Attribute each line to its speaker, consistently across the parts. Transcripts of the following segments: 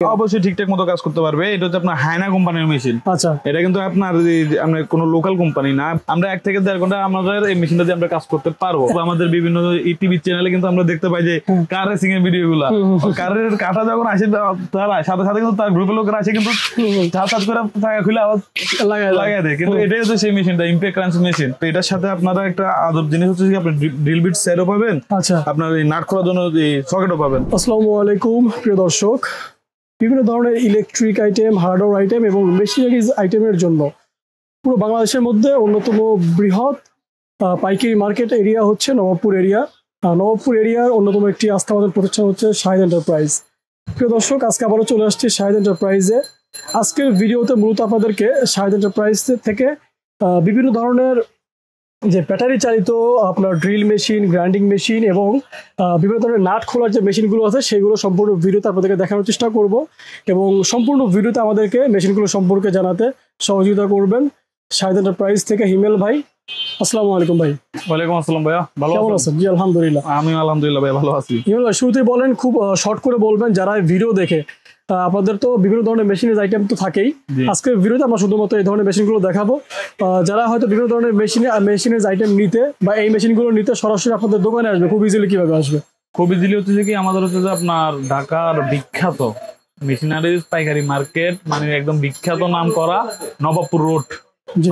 Speaker 1: অবশ্যই ঠিকঠাক মতো কাজ করতে পারবে। এটা হচ্ছে আপনার হায়না কোম্পানির মেশিন।
Speaker 2: আচ্ছা,
Speaker 1: এটা কিন্তু আপনার কোনো লোকাল কোম্পানি না। আমরা 1 থেকে 1.5 ঘন্টা আমাদের এই মেশিনটা দিয়ে আমরা কাজ করতে পারবো। আমাদের বিভিন্ন টিভি চ্যানেলে কিন্তু আমরা দেখতে পাই যে কার রেসিং এর ভিডিও গুলা, কারের কাটা যখন আসে তার সাথে সাথে কিন্তু তার গ্রুপের লোকেরা আসে কিন্তু সাথ করে টাকা খুলে আবার লাগাই দেয়। কিন্তু এটাই হচ্ছে সেই মেশিনটা, ইম্প্যাক্ট ক্রাঞ্চ মেশিন। তো এটার সাথে আপনারা একটা আদর জিনিস হচ্ছে আপনি ড্রিল বিট সেটও পাবেন।
Speaker 2: আচ্ছা,
Speaker 1: আপনার এই নাট খোলার জন্য সকেটও পাবেন।
Speaker 2: আসসালামু আলাইকুম প্রিয় দর্শক, বিভিন্ন ধরনের ইলেকট্রিক আইটেম, হার্ডওয়্যার আইটেম এবং মেশিনারিজ আইটেমের জন্য পুরো বাংলাদেশের মধ্যে অন্যতম বৃহৎ পাইকারি মার্কেট এরিয়া হচ্ছে নবাবপুর এরিয়া। নবাবপুর এরিয়ার অন্যতম একটি আস্থাভাজন প্রতিষ্ঠান হচ্ছে শাহিদ এন্টারপ্রাইজ। প্রিয় দর্শক, আজকে আবারও চলে আসছি শাহিদ এন্টারপ্রাইজে। আজকের ভিডিওতে মূলত আপনাদেরকে শাহিদ এন্টারপ্রাইজ থেকে বিভিন্ন ধরনের যে ব্যাটারি চালিত আপনার ড্রিল মেশিন, গ্রাইন্ডিং মেশিন এবং বিভিন্ন ধরনের নাট খোলার যে মেশিনগুলো আছে সেগুলো সম্পূর্ণ ভিডিওতে আপনাদেরকে দেখানোর চেষ্টা করব এবং সম্পূর্ণ ভিডিওতে আমাদেরকে মেশিনগুলো সম্পর্কে জানাতে সহযোগিতা করবেন শাহিদ এন্টারপ্রাইজ থেকে হিমেল ভাই। আসসালামু আলাইকুম ভাই।
Speaker 1: ওয়ালাইকুম আসসালাম ভাইয়া, ভালো আছেন?
Speaker 2: জি আলহামদুলিল্লাহ।
Speaker 1: আমি আলহামদুলিল্লাহ ভাই ভালো আছি।
Speaker 2: হিমেল ভাই, শুরুতেই বলেন, খুব শর্ট করে বলবেন, যারা ভিডিও দেখে আপনাদের তো বিভিন্ন ধরনের মেশিনের আইটেম তো থাকেই। আজকে ভিডিওতে আমরা শুধুমাত্র এই ধরনের মেশিনগুলো দেখাবো। যারা হয়তো বিভিন্ন ধরনের মেশিনের আইটেম নিতে বা এই মেশিনগুলো নিতে সরাসরি আপনাদের দোকানে আসবে, খুব ইজিলি কিভাবে আসবে?
Speaker 1: খুব ইজিলি হচ্ছে কি, আমাদের হচ্ছে যে আপনার ঢাকার বিখ্যাত মেশিনারিজ পাইকারি মার্কেট, মানে একদম বিখ্যাত নাম করা নবাবপুর রোড।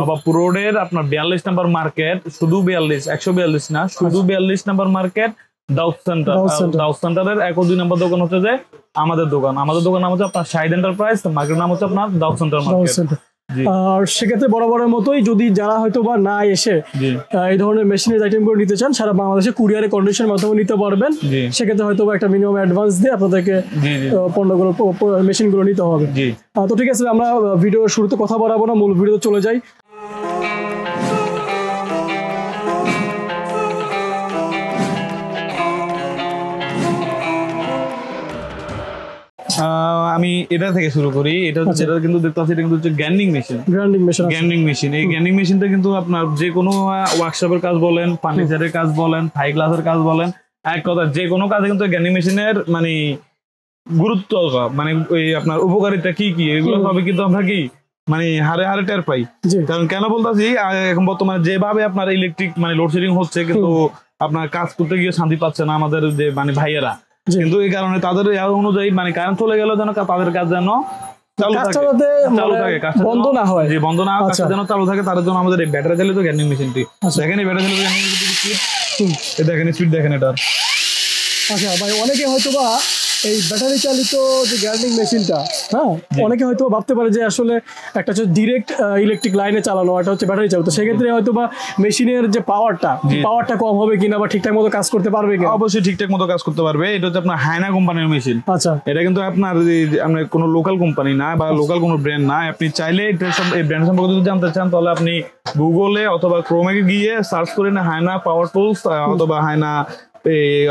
Speaker 1: নবাবপুর রোডের আপনার 42 নম্বর মার্কেট, শুধু 142 না, শুধু 42 নম্বর মার্কেট দাউদ সেন্টার। দাউদ সেন্টারের 1 ও 2 নম্বর দোকান হচ্ছে যে আমাদের দোকান। আমাদের দোকান নাম হচ্ছে আপনার শাহিদ এন্টারপ্রাইজ, মার্কেট নাম হচ্ছে আপনার দাউদ সেন্টার মার্কেট।
Speaker 2: আর সেক্ষেত্রে বরাবরের মতোই যদি যারা হয়তো বা না এসে এই ধরনের মেশিনের আইটেমগুলো নিতে চান, সারা বাংলাদেশে কুরিয়ারে কন্ডিশনের মাধ্যমে নিতে পারবেন। সেক্ষেত্রে হয়তো একটা মিনিমাম অ্যাডভান্স দিয়ে আপনাদেরকে পণ্যগুলো, মেশিনগুলো নিতে হবে। তো ঠিক আছে, আমরা ভিডিওর শুরুতে কথা বাড়াবো না, মূল ভিডিওতে চলে যাই।
Speaker 1: আমি এটা থেকে শুরু করি। এটা যেটা কিন্তু দেখতে পাচ্ছি, এটা কিন্তু হচ্ছে গ্রাইন্ডিং মেশিন। এই গ্রাইন্ডিং মেশিনটা কিন্তু আপনার যে কোনো ওয়ার্কশপের কাজ বলেন, ফার্নিচারের কাজ বলেন, থাই গ্লাসের কাজ বলেন, এক কথা যে কোনো কাজে কিন্তু গ্রাইন্ডিং মেশিনের মানে গুরুত্ব, মানে ওই আপনার উপকারিতা কি কি এগুলো সবই কিন্তু আমরা কি মানে হারে হারে টের পাই। কারণ কেন বলতেছি, এখন বর্তমানে যেভাবে আপনার ইলেকট্রিক মানে লোডশেডিং হচ্ছে, কিন্তু আপনার কাজ করতে গিয়ে শান্তি পাচ্ছে না আমাদের যে মানে ভাইয়েরা। কিন্তু এই কারণে তাদের অনুযায়ী মানে কারেন্ট চলে গেল যেন তাদের কাজ যেন চালু থাকে, বন্ধ না হয়, বন্ধ না হয়, যেন চালু থাকে। তার জন্য আমাদের এই ব্যাটারি চালিত গ্রাইন্ডিং মেশিনটি দেখেন। এই ব্যাটারি চালিত গ্রাইন্ডিং মেশিনটি দেখেন, স্পিড দেখেন এটার।
Speaker 2: আচ্ছা ভাই, অনেকে হয়তো বা এই ব্যাটারি চালিত যে গ্রাইন্ডিং মেশিনটা, হ্যাঁ, অনেকে হয়তো ভাবতে পারে যে আসলে একটা হচ্ছে ডিরেক্ট ইলেকট্রিক লাইনে চালানো, একটা হচ্ছে ব্যাটারি চালিত। সেক্ষেত্রে হয়তো বা মেশিনের যে পাওয়ারটা কম হবে কিনা বা ঠিকঠাক মতো কাজ করতে পারবে কিনা?
Speaker 1: অবশ্যই ঠিকঠাক মতো কাজ করতে পারবে। এটা হচ্ছে আপনার হায়না কোম্পানির মেশিন।
Speaker 2: আচ্ছা,
Speaker 1: এটা কিন্তু আপনার কোনো লোকাল কোম্পানি না বা লোকাল কোনো ব্র্যান্ড না। আপনি চাইলে এই ব্র্যান্ড সম্পর্কে যদি জানতে চান, তাহলে আপনি গুগলে অথবা ক্রোমে গিয়ে সার্চ করে না হায়না পাওয়ার টুলস অথবা হায়না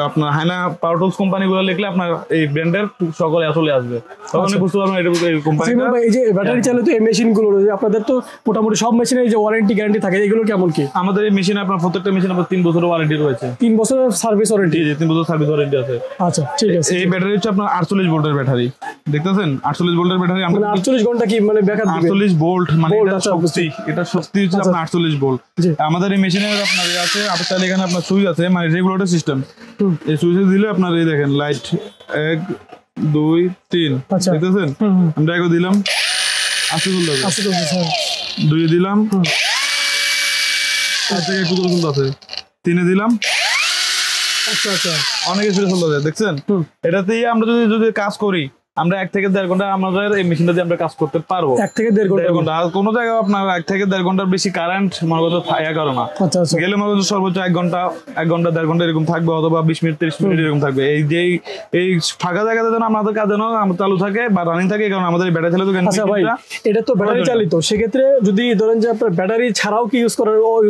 Speaker 1: আপনার হায়না পাওয়ার টুলস কোম্পানি গুলো লিখলে আপনার এই ব্র্যান্ডের সকলে আসলে আসবে, তখনই বুঝতে পারবেন এটা কোম্পানিটা।
Speaker 2: এই যে ব্যাটারি চালিত এই মেশিন গুলো আপনাদের তো মোটামুটি সব মেশিনের যে ওয়ারেন্টি গ্যারান্টি থাকে, এগুলো কেমন কি?
Speaker 1: আমাদের এই মেশিনে আপনার প্রত্যেকটা মেশিন আপনার 3 বছরের ওয়ারেন্টি রয়েছে।
Speaker 2: 3 বছরের সার্ভিস ওয়ারেন্টি?
Speaker 1: জি, 3 বছর সার্ভিস ওয়ারেন্টি আছে।
Speaker 2: আচ্ছা, ঠিক আছে।
Speaker 1: এই ব্যাটারি হচ্ছে আপনার 48 ভোল্টের ব্যাটারি, দেখতেছেন 48 ভোল্টের ব্যাটারি।
Speaker 2: মানে 48 ঘন্টা কি মানে ব্যাকআপ দিবে?
Speaker 1: 48 ভোল্ট মানে এটা শক্তি হচ্ছে আপনার 48 ভোল্ট। আমাদের এই মেশিনের আপনার আছে, আপনি চাইলে এখানে আপনার সুইচ আছে, মানে রেগুলেটর সিস্টেম। এই সুইচে দিলে আপনার এই দেখেন লাইট 1 2 3 দেখতেছেন। আমরা 1 দিলাম, আস্তে চলবে, 2 দিলাম, আস্তে একটু চলতে আছে, 3 দিলাম।
Speaker 2: আচ্ছা আচ্ছা,
Speaker 1: অনেক স্পিডে চলতে দেখছেন। এটাতেই আমরা যদি কাজ করি, আমরা 1 থেকে 1.5 ঘন্টা আমাদের এই মেশিনটা দিয়ে আমরা কাজ করতে পারবো।
Speaker 2: 1 থেকে 1.5 ঘন্টা।
Speaker 1: আর কোনো জায়গায় আপনার 1 থেকে 1.5 ঘন্টার বেশি কারেন্ট মনে করতে করে না। গেলে মনে করতে সর্বোচ্চ 1 ঘন্টা 1.5 ঘন্টা এরকম থাকবে, অথবা 20 মিনিট 30 মিনিট এরকম থাকবে। এই ফাঁকা জায়গাতে যেন আমাদের কাজ যেন চালু থাকে বা রানিং থাকে, কারণ আমাদের ব্যাটারি চালিত।
Speaker 2: আচ্ছা ভাই, এটা তো ব্যাটারি চালিত, সেক্ষেত্রে যদি ধরেন যে আপনার ব্যাটারি ছাড়াও কি ইউজ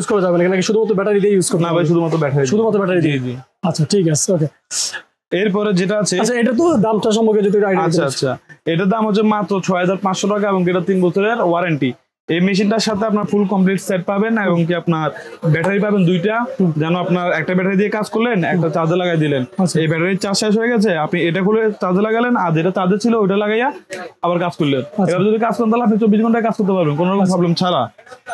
Speaker 2: করা যাবে নাকি শুধুমাত্র ব্যাটারি দিয়ে ইউজ করতে?
Speaker 1: না ভাই, শুধুমাত্র ব্যাটারি দিয়ে। জি।
Speaker 2: আচ্ছা, ঠিক আছে, ওকে।
Speaker 1: এরপরে যেটা আছে,
Speaker 2: আচ্ছা, এটা তো দামটা সম্পর্কে যদি
Speaker 1: আচ্ছা, এটার দাম হচ্ছে মাত্র 6500 টাকা এবং এটা 3 বছরের ওয়ারেন্টি। এই মেশিনটার সাথে আপনার ফুল কমপ্লিট সেট পাবেন এবং কি আপনার ব্যাটারি পাবেন দুইটা, যেন আপনার একটা ব্যাটারি দিয়ে কাজ করলেন, একটা চার্জে লাগাই দিলেন, এই ব্যাটারির চার্জ শেষ হয়ে গেছে, আপনি এটা খুলে চার্জে লাগালেন, আর যেটা চার্জে ছিল ওইটা লাগাইয়া আবার কাজ করলেন। এবার যদি কাজ করেন তাহলে আপনি 24 ঘন্টায় কাজ করতে পারবেন কোনো রকম প্রবলেম ছাড়া।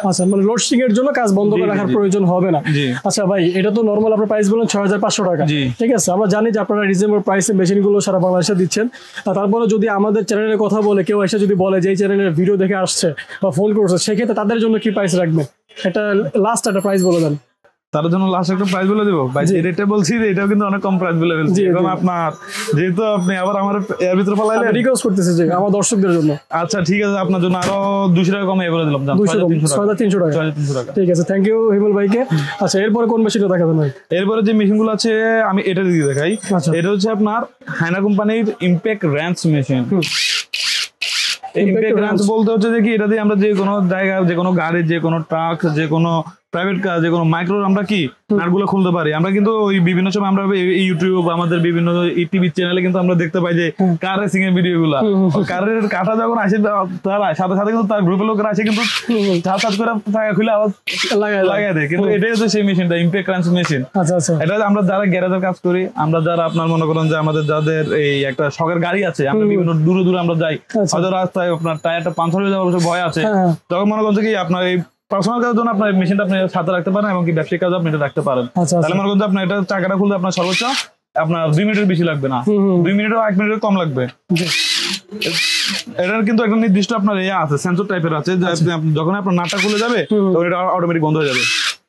Speaker 2: আচ্ছা, মানে লোডশেডিং এর জন্য কাজ বন্ধ করে রাখার প্রয়োজন হবে না। আচ্ছা ভাই, এটা তো নরমাল আপনার প্রাইস বলেন 6500 টাকা, ঠিক আছে? আমরা জানি যে আপনারা রিজনেবল প্রাইসে মেশিনগুলো সারা বাংলাদেশে দিচ্ছেন। তারপরে যদি আমাদের চ্যানেলের কথা বলে কেউ এসে যদি বলে যে এই চ্যানেলের ভিডিও দেখে আসছে বা ফোন করছে, সেক্ষেত্রে তাদের জন্য কি প্রাইস রাখবেন? এটা লাস্ট একটা প্রাইস বলে দেন।
Speaker 1: তার জন্য লাস্ট একটা প্রাইস বলে দেবো ভাই, এটা বলছি যে এটাও কিন্তু অনেক কম প্রাইস বলে ফেলছি, কারণ আপনার যেহেতু আপনি আবার আমার এর ভিতরে পালাইলেন,
Speaker 2: রিকোয়েস্ট করতেছি যে আমার দর্শকদের জন্য।
Speaker 1: আচ্ছা ঠিক আছে, আপনার জন্য আরো 200 টাকা কমে বলে দিলাম,
Speaker 2: 6300 টাকা। ঠিক আছে, থ্যাংক ইউ হিমেল ভাইকে। আচ্ছা, এরপরে কোন মেশিনটা দেখাবেন ভাই?
Speaker 1: এরপরে যে মেশিনগুলো আছে আমি এটা দিয়ে দেখাই। এটা হচ্ছে আপনার হায়না কোম্পানির impact ranch machine. Impact ranch বলতে হচ্ছে যে কি, এটা দিয়ে আমরা যে কোনো জায়গায়, যে কোনো গাড়ি, যে কোনো ট্রাক, যে কোনো প্রাইভেট কার, যে কোনো মাইক্রো আমরা কি নাটগুলো খুলতে পারি। আমরা কিন্তু ওই বিভিন্ন সময় আমরা ইউটিউব, আমাদের বিভিন্ন টিভি চ্যানেলে কিন্তু আমরা দেখতে পাই যে কার রেসিং এর ভিডিও গুলা, কারের কাটা যখন আসে তার সাথে সাথে কিন্তু তার গ্রুপের লোকেরা আসে কিন্তু সাত করে টাকা খুলে আবার লাগাই দেয়। কিন্তু এটাই হচ্ছে সেই মেশিনটা, ইমপ্যাক্ট র্যাঞ্চ মেশিন। এটা আমরা যারা গ্যারেজের কাজ করি, আমরা যারা আপনার মনে করেন যে আমাদের যাদের এই একটা শখের গাড়ি আছে, আমরা বিভিন্ন দূরে দূরে আমরা যাই, হয়তো রাস্তায় আপনার টায়ারটা পাঞ্চার হয়ে যাওয়ার ভয় আছে, তখন মনে করেন কি আপনার এই পার্সোনাল কাজের জন্য আপনার মেশিনটা আপনি সাথে রাখতে পারেন এবং কি ব্যবসায়িক কাজে আপনি এটা রাখতে পারেন। তাহলে মনে করেন আপনার এটা চাকাটা খুলতে আপনার সর্বোচ্চ আপনার 2 মিনিটের বেশি লাগবে না, 2 মিনিট ও 1 মিনিটের কম লাগবে। এটার কিন্তু একটা নির্দিষ্ট আপনার আছে, সেন্সর টাইপের আছে, যখন আপনার নাটটা খুলে যাবে তখন এটা অটোমেটিক বন্ধ হয়ে যাবে।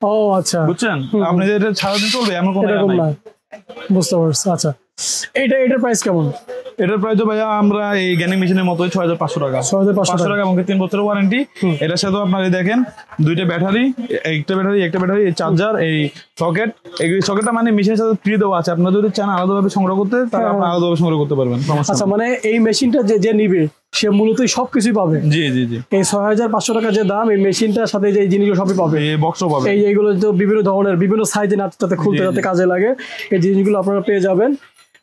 Speaker 2: ও আচ্ছা,
Speaker 1: বুঝছেন? আপনি এটা সারাদিন চলবে এমন কোনো ব্যাপার নাই।
Speaker 2: বুঝতে পারছি। আচ্ছা, এটার প্রাইস কেমন?
Speaker 1: এটার প্রাইস ভাইয়া আমরা এই গ্যানিং মেশিনের মতোই 6500 টাকা, 6500 টাকা এবং 3 বছরের ওয়ারেন্টি। এটার সাথে আপনার দেখেন দুইটা ব্যাটারি, একটা ব্যাটারি, এই চার্জার, এই সকেট। এই সকেটটা মানে মেশিনের সাথে ফ্রি দেওয়া আছে, আপনারা যদি চান আলাদাভাবে সংগ্রহ করতে তাহলে আপনি আলাদাভাবে সংগ্রহ করতে পারবেন।
Speaker 2: আচ্ছা, মানে এই মেশিনটা যে নিবে সে মূলত সবকিছুই পাবে।
Speaker 1: জি জি জি,
Speaker 2: এই 6500 টাকা যে দাম, এই মেশিনটার সাথে যে জিনিসগুলো সবই পাবে,
Speaker 1: এই বক্সও পাবে,
Speaker 2: এইগুলো তো বিভিন্ন ধরনের বিভিন্ন সাইজে নাটটাতে খুলতে যাতে কাজে লাগে, এই জিনিসগুলো আপনারা পেয়ে যাবেন,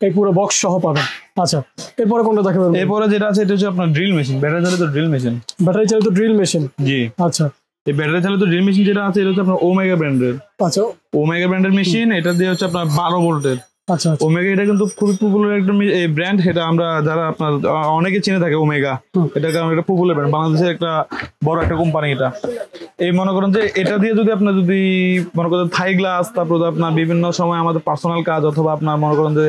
Speaker 2: এই পুরো বক্স সহ পাবেন। আচ্ছা, এরপরে কোনটা দেখাবেন?
Speaker 1: এরপরে যেটা আছে এটা হচ্ছে আপনার ড্রিল মেশিন, ব্যাটারি চালিত ড্রিল মেশিন।
Speaker 2: ব্যাটারি চালিত ড্রিল মেশিন, জি। আচ্ছা,
Speaker 1: এই ব্যাটারি চালিত ড্রিল মেশিন যেটা আছে এটা হচ্ছে আপনার ওমেগা ব্র্যান্ডের।
Speaker 2: আচ্ছা,
Speaker 1: ওমেগা ব্র্যান্ডের মেশিন, এটা দিয়ে হচ্ছে আপনার 12 ভোল্টের।
Speaker 2: আচ্ছা,
Speaker 1: ওমেগা এটা কিন্তু খুবই পপুলার একটা ব্র্যান্ড, এটা আমরা যারা আপনার অনেকে চিনে থাকে ওমেগা, এটা কারণ এটা পপুলার ব্র্যান্ড, বাংলাদেশের একটা বড় একটা কোম্পানি এটা। এই মনে করেন যে এটা দিয়ে যদি আপনার যদি মনে করেন থাই গ্লাস, তারপর আপনার বিভিন্ন সময় আমাদের পার্সোনাল কাজ, অথবা আপনার মনে করেন যে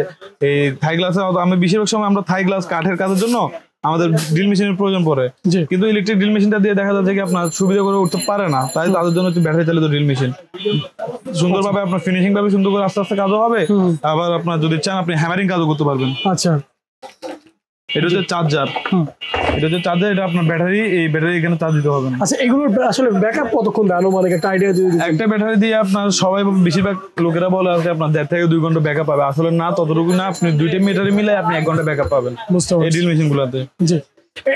Speaker 1: এই থাই গ্লাসে আমি বেশিরভাগ সময় আমরা থাই গ্লাস কাঠের কাজের জন্য আমাদের ড্রিল মেশিনের প্রয়োজন পড়ে, কিন্তু ইলেকট্রিক ড্রিল মেশিনটা দিয়ে দেখা যাচ্ছে কি আপনার সুবিধা করে উঠতে পারে না, তাই তাদের জন্য হচ্ছে ব্যাটারি চালিত ড্রিল মেশিন। সুন্দরভাবে আপনার ফিনিশিং ভাবে সুন্দর করে আস্তে আস্তে কাজও হবে, আবার আপনার যদি চান আপনি হ্যামারিং কাজও করতে পারবেন।
Speaker 2: আচ্ছা,
Speaker 1: এটা হচ্ছে চার্জার, এটা আপনার ব্যাটারি, এই ব্যাটারি এখানে চার্জ দিতে হবে না।
Speaker 2: আচ্ছা, এগুলোর আসলে ব্যাকআপ কতক্ষণ দেয় আনুমানিক একটা আইডিয়া দিয়ে দিন? একটা
Speaker 1: ব্যাটারি দিয়ে আপনার সবাই বেশিরভাগ লোকেরা বলে আছে আপনার 1.5 থেকে 2 ঘন্টা ব্যাকআপ পাবে, আসলে না ততটুকু না, আপনি 2টা ব্যাটারি মিলে আপনি 1 ঘন্টা ব্যাকআপ পাবেন এই ড্রিল মেশিন গুলাতে।
Speaker 2: জি,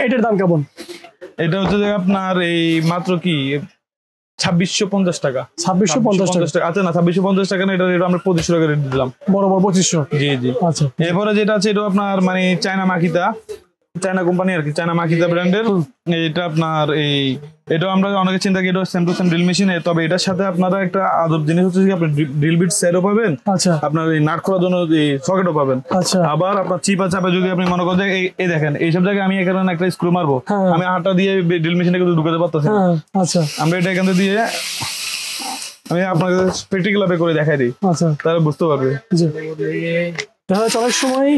Speaker 2: এটার দাম কেমন?
Speaker 1: এটা হচ্ছে যে আপনার এই মাত্র কি 2650 টাকা।
Speaker 2: 2650 টাকা?
Speaker 1: আচ্ছা না, 2650 টাকা না, এটা আমরা 2500 টাকা রেট দিলাম।
Speaker 2: বরাবর 2500?
Speaker 1: জি জি। আচ্ছা, এরপরে যেটা আছে এটা আপনার মানে চায়না মাকিতা, চায়না কোম্পানি আর কি, চায়না মাকিতা ব্র্যান্ডের। এটা আপনার এটা আমরা অনেকে চিন্তা করি এটা same to same drill machine, তবে এটার সাথে আপনারা একটা আদর জিনিস হচ্ছে আপনি ড্রিল বিট সেটও পাবেন,
Speaker 2: আচ্ছা,
Speaker 1: আপনার এই নাট খোলার জন্য এই সকেটও পাবেন। আচ্ছা, আবার আপনার চিপা চাপে যদি আপনি মনে করেন এই দেখেন এইসব জায়গায় আমি এখানে একটা স্ক্রু মারবো, আমি হাতটা দিয়ে ড্রিল মেশিনে কিন্তু ঢুকাতে পারতেছি।
Speaker 2: আচ্ছা,
Speaker 1: আমরা এটা এখান দিয়ে আমি আপনাকে প্র্যাকটিক্যাল ভাবে করে দেখাই দিই, আচ্ছা, তাহলে বুঝতে পারবে। জি,
Speaker 2: দেখা যাচ্ছে অনেক সময়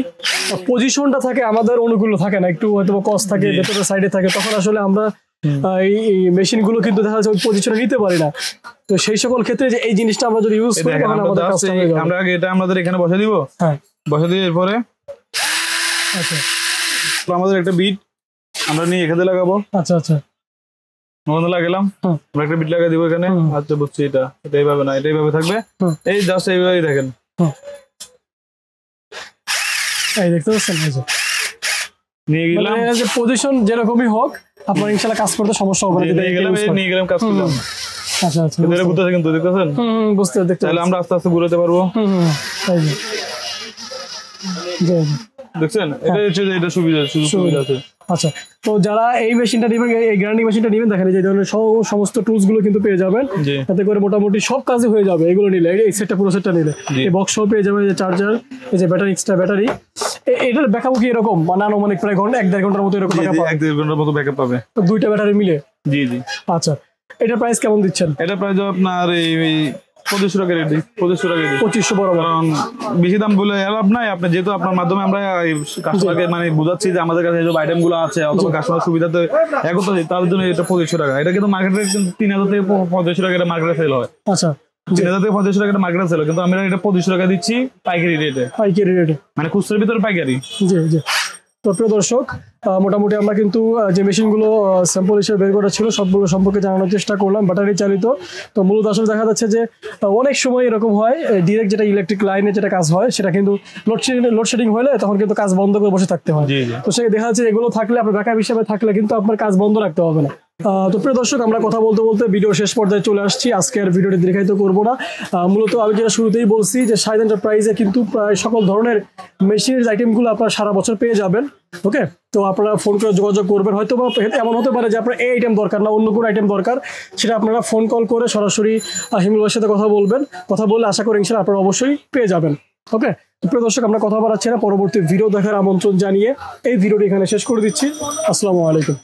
Speaker 2: পজিশনটা থাকে আমাদের অনুকূল থাকে না, একটু হয়তো কস থাকে, ভেতরের সাইডে থাকে, তখন আসলে আমরা এই মেশিন গুলো কিন্তু দেখা যাচ্ছে ওই পজিশনে নিতে পারি না। তো সেই সকল ক্ষেত্রে যে এই জিনিসটা আমরা যদি ইউজ করি তখন আমাদের কাজটা হয়ে যাবে।
Speaker 1: আমরা আগে এটা আমাদের এখানে বসে দিব, হ্যাঁ বসে দিয়ে এরপরে আচ্ছা আমাদের একটা বিট আমরা নিয়ে এখানে লাগাবো। আচ্ছা আচ্ছা, মনে লাগালাম, আমরা একটা বিট লাগাই দিব এখানে। আচ্ছা বুঝছি, এটা এইভাবে না, এটা এইভাবে থাকবে, এই জাস্ট এইভাবেই দেখেন,
Speaker 2: এই দেখতে পাচ্ছেন,
Speaker 1: নিয়ে গেলাম
Speaker 2: যে পজিশন যেরকমই হোক আপনার ইনশাআল্লাহ কাজ করতে সমস্যা হবে না।
Speaker 1: নিয়ে গেলাম, কাজ করলাম।
Speaker 2: আচ্ছা আচ্ছা,
Speaker 1: এটা বুঝতেছেন কিন্তু, দেখতেছেন?
Speaker 2: বুঝতে দেখতে,
Speaker 1: তাহলে আমরা আস্তে আস্তে ঘুরাতে পারবো। দেখছেন এটা হচ্ছে এটা সুবিধা আছে।
Speaker 2: আচ্ছা, তো যারা এই মেশিনটা নেবেন, এই গ্রাইন্ডিং মেশিনটা নেবেন, দেখেন যে ধরনের সমস্ত টুলস গুলো কিন্তু পেয়ে যাবেন, এতে করে মোটামুটি সব কাজই হয়ে যাবে এগুলো নিলে। এই সেটটা পুরো সেটটা নিলে এই বক্স সহ পেয়ে যাবেন, যে চার্জার, এই যে ব্যাটারি, এক্সট্রা ব্যাটারি। এটার ব্যাকআপ কি এরকম মানে আনুমানিক প্রায় ঘন্টা 1-1.5 ঘন্টার মতো এরকম ব্যাকআপ পাবে?
Speaker 1: 1-1.5 ঘন্টার মতো ব্যাকআপ পাবে
Speaker 2: দুইটা ব্যাটারি মিলে।
Speaker 1: জি জি।
Speaker 2: আচ্ছা, এটার প্রাইস কেমন দিচ্ছেন?
Speaker 1: এটা প্রাইস আপনার এই 2500 টাকা রেডি। 2500 টাকা রেডি। 2500 বরাবর। কারণ বেশি দাম বলে লাভ নাই, আপনি যেহেতু আপনার মাধ্যমে আমরা কাস্টমারকে মানে বুঝাচ্ছি যে আমাদের কাছে যে আইটেম গুলো আছে অথবা কাস্টমার সুবিধাতে একত্র, তার জন্য এটা 2500 টাকা। এটা কিন্তু মার্কেটে 3000 থেকে 2500 টাকা এটা মার্কেটে সেল হয়।
Speaker 2: আচ্ছা,
Speaker 1: 3000 থেকে 2500 টাকা এটা মার্কেটে সেল হয়, কিন্তু আমরা এটা 2500 টাকা দিচ্ছি পাইকারি রেটে। পাইকারি রেটে মানে খুচরার ভিতরে পাইকারি। জি জি।
Speaker 2: তো প্রিয় দর্শক, মোটামুটি আমরা কিন্তু যে মেশিনগুলো স্যাম্পল হিসেবে বের করা ছিল সবগুলো সম্পর্কে জানানোর চেষ্টা করলাম, ব্যাটারি চালিত। তো মূলত আসলে দেখা যাচ্ছে যে অনেক সময় এরকম হয়, ডিরেক্ট যেটা ইলেকট্রিক লাইনে যেটা কাজ হয় সেটা কিন্তু লোডশেডিং হলে তখন কিন্তু কাজ বন্ধ করে বসে থাকতে হয়। তো সে দেখা যাচ্ছে এগুলো থাকলে আপনার ব্যাকআপ হিসেবে থাকলে কিন্তু আপনার কাজ বন্ধ রাখতে হবে না। তো প্রিয় দর্শক, আমরা কথা বলতে বলতে ভিডিও শেষ পর্যায়ে চলে আসছি। আজকে আর ভিডিওটি দীর্ঘায়িত করবো না। মূলত আমি যেটা শুরুতেই বলছি যে শাহিদ এন্টারপ্রাইজে কিন্তু প্রায় সকল ধরনের মেশিনের আইটেমগুলো আপনারা সারা বছর পেয়ে যাবেন। ওকে, তো আপনারা ফোন করে যোগাযোগ করবেন। হয়তো বা এমন হতে পারে যে আপনার এই আইটেম দরকার না, অন্য কোনো আইটেম দরকার, সেটা আপনারা ফোন কল করে সরাসরি হিমেল ভাইয়ের সাথে কথা বলবেন। কথা বললে আশা করি ইনশাআল্লাহ আপনারা অবশ্যই পেয়ে যাবেন। ওকে, তো প্রিয় দর্শক, আমরা কথা বলাচ্ছি না, পরবর্তী ভিডিও দেখার আমন্ত্রণ জানিয়ে এই ভিডিওটি এখানে শেষ করে দিচ্ছি। আসসালামু আলাইকুম।